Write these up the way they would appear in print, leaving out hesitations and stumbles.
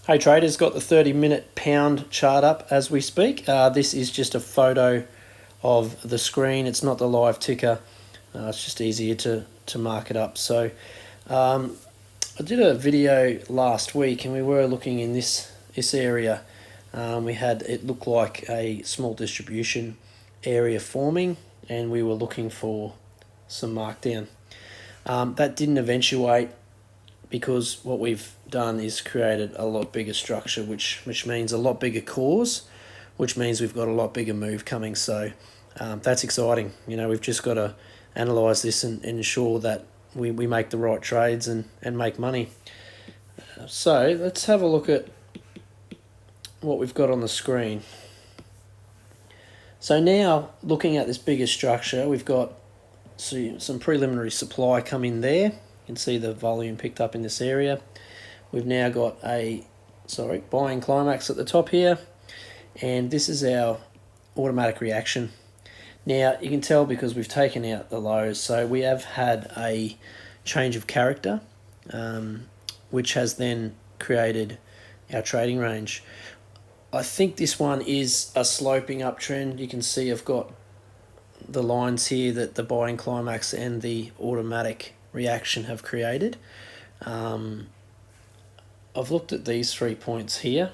Hey traders, got the 30-minute pound chart up as we speak. This is just a photo of the screen. It's not the live ticker. It's just easier to mark it up. So I did a video last week and we were looking in this area. It looked like a small distribution area forming and we were looking for some markdown. That didn't eventuate, because what we've done is created a lot bigger structure, which means a lot bigger cause, which means we've got a lot bigger move coming. So that's exciting. You know, we've just got to analyse this and ensure that we make the right trades and make money. So let's have a look at what we've got on the screen. So now, looking at this bigger structure, we've got some preliminary supply come in there. You can see the volume picked up in this area. We've now got a buying climax at the top here, and this is our automatic reaction. Now you can tell because we've taken out the lows, so we have had a change of character, which has then created our trading range. I think this one is a sloping uptrend. You can see I've got the lines here that the buying climax and the automatic reaction have created. I've looked at these 3 points here,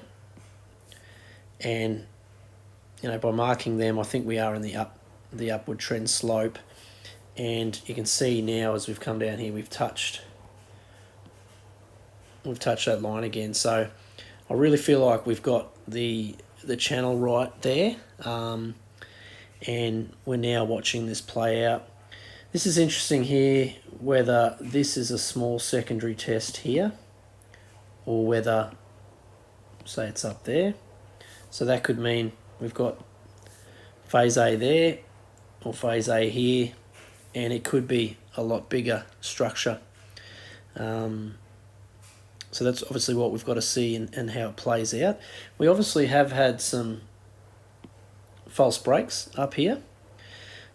and by marking them, I think we are in the upward trend slope. And you can see now as we've come down here, we've touched that line again. So I really feel like we've got the channel right there, and we're now watching this play out. This is interesting here, whether this is a small secondary test here or whether, say, it's up there. So that could mean we've got phase A there or phase A here, and it could be a lot bigger structure. So that's obviously what we've got to see and how it plays out. We obviously have had some false breaks up here.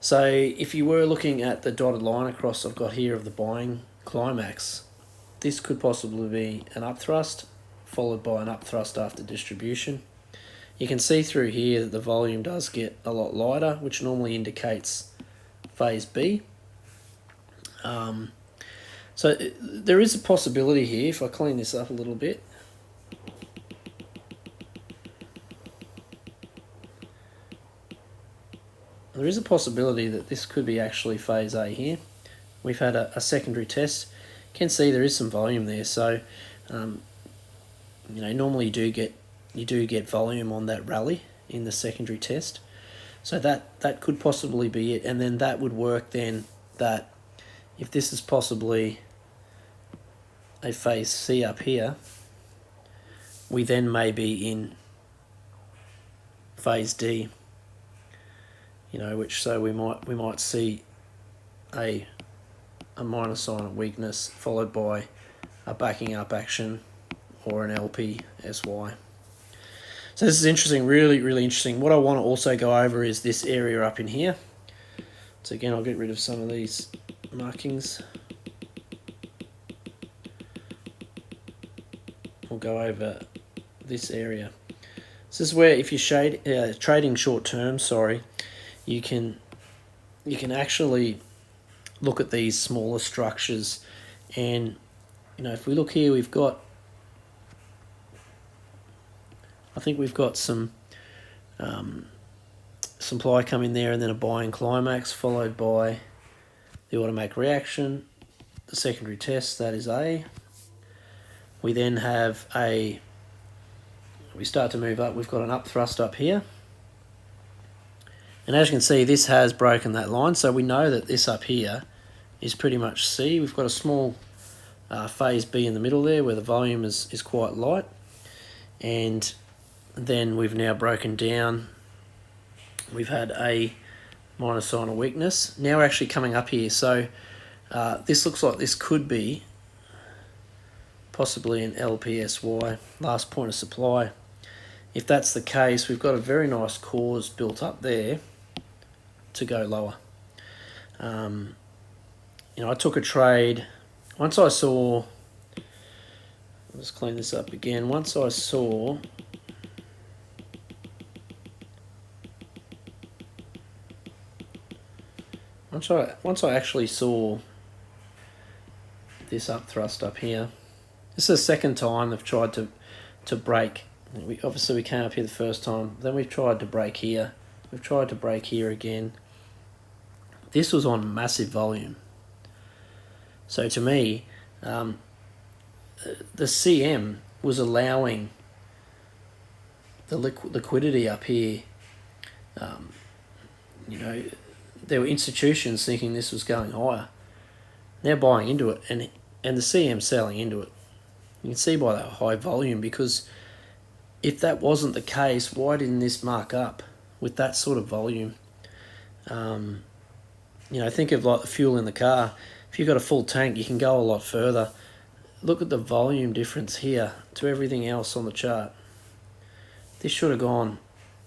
So if you were looking at the dotted line across I've got here of the buying climax, this could possibly be an upthrust followed by an upthrust after distribution. You can see through here that the volume does get a lot lighter, which normally indicates phase B. So there is a possibility here, if I clean this up a little bit, there is a possibility that this could be actually phase A here. We've had a secondary test. You can see there is some volume there. So, normally you do get volume on that rally in the secondary test. So that could possibly be it. And then that would work then that if this is possibly a phase C up here, we then may be in phase D. So we might see a minor sign of weakness followed by a backing up action or an LPSY. So this is interesting, really, really interesting. What I want to also go over is this area up in here. So again, I'll get rid of some of these markings. We'll go over this area. This is where, if you're trading short term, you can actually look at these smaller structures, and if we look here, I think we've got some supply coming there, and then a buying climax followed by the automatic reaction, the secondary test, that is A. We then have we start to move up, we've got an up thrust up here. And as you can see, this has broken that line, so we know that this up here is pretty much C. We've got a small phase B in the middle there where the volume is quite light. And then we've now broken down. We've had a minor sign of weakness. Now we're actually coming up here. So this looks like this could be possibly an LPSY, last point of supply. If that's the case, we've got a very nice cause built up there to go lower. I took a trade once I saw Let's clean this up again. Once I actually saw this up thrust up here. This is the second time they've tried to break. Obviously we came up here the first time, then we've tried to break here. We've tried to break here again. This was on massive volume. So to me, the CM was allowing the liquidity up here. You know, there were institutions thinking this was going higher. They're buying into it, and the CM selling into it. You can see by that high volume, because if that wasn't the case, why didn't this mark up with that sort of volume? You know, think of like the fuel in the car. If you've got a full tank, you can go a lot further. Look at the volume difference here to everything else on the chart. This should have gone.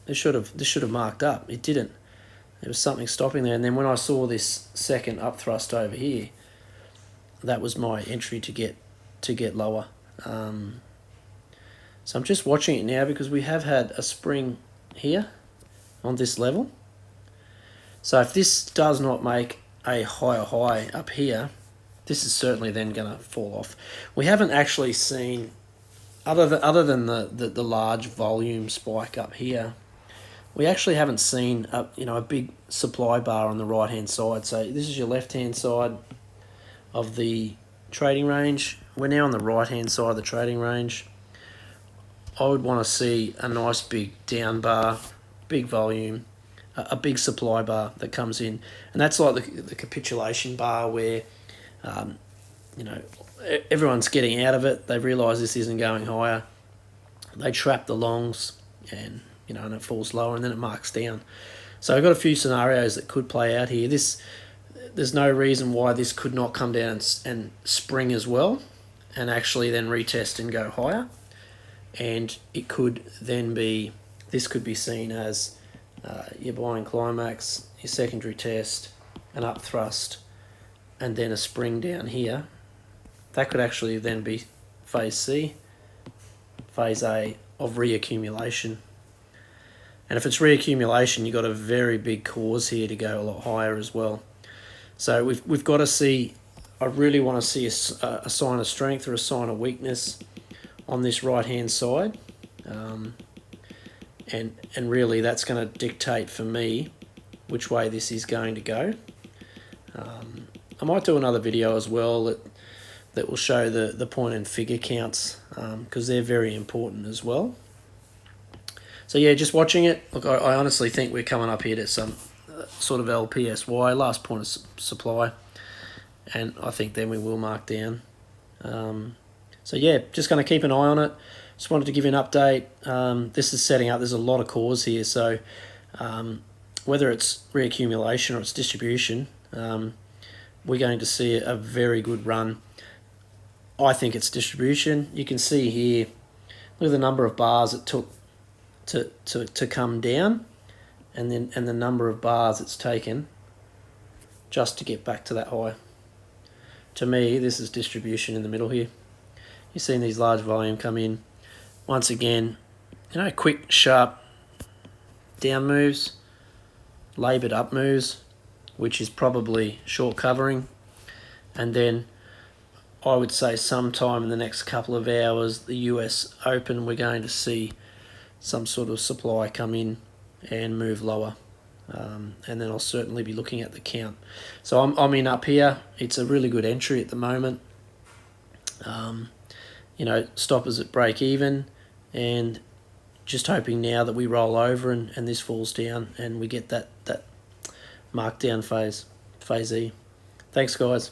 This should have marked up. It didn't. There was something stopping there. And then when I saw this second up thrust over here, that was my entry to get lower. So I'm just watching it now, because we have had a spring here on this level. So if this does not make a higher high up here, this is certainly then going to fall off. We haven't actually seen, other than the large volume spike up here, we actually haven't seen a big supply bar on the right hand side. So this is your left hand side of the trading range. We're now on the right hand side of the trading range. I would want to see a nice big down bar, big volume, a big supply bar that comes in, and that's like the capitulation bar where everyone's getting out of it. They realise this isn't going higher. They trap the longs, and and it falls lower, and then it marks down. So I've got a few scenarios that could play out here. There's no reason why this could not come down and spring as well, and actually then retest and go higher. And it could then be, this could be seen as your buying climax, your secondary test, an up thrust, and then a spring down here. That could actually then be phase C, phase A of reaccumulation. And if it's reaccumulation, you've got a very big cause here to go a lot higher as well. So we've got to see, I really want to see a sign of strength or a sign of weakness on this right hand side, and really that's going to dictate for me which way this is going to go. I might do another video as well that will show the point and figure counts, because they're very important as well. So yeah, just watching it, look, I honestly think we're coming up here to some sort of LPSY, last point of supply, and I think then we will mark down. So yeah, just going to keep an eye on it. Just wanted to give you an update. This is setting up, there's a lot of cores here, so whether it's reaccumulation or it's distribution, we're going to see a very good run. I think it's distribution. You can see here, look at the number of bars it took to come down, and the number of bars it's taken just to get back to that high. To me, this is distribution in the middle here. You've seen these large volume come in. Once again, quick, sharp down moves, laboured up moves, which is probably short covering. And then I would say sometime in the next couple of hours, the US Open, we're going to see some sort of supply come in and move lower. And then I'll certainly be looking at the count. So I'm in up here. It's a really good entry at the moment. Stoppers at break even, and just hoping now that we roll over and this falls down and we get that markdown phase E. Thanks guys.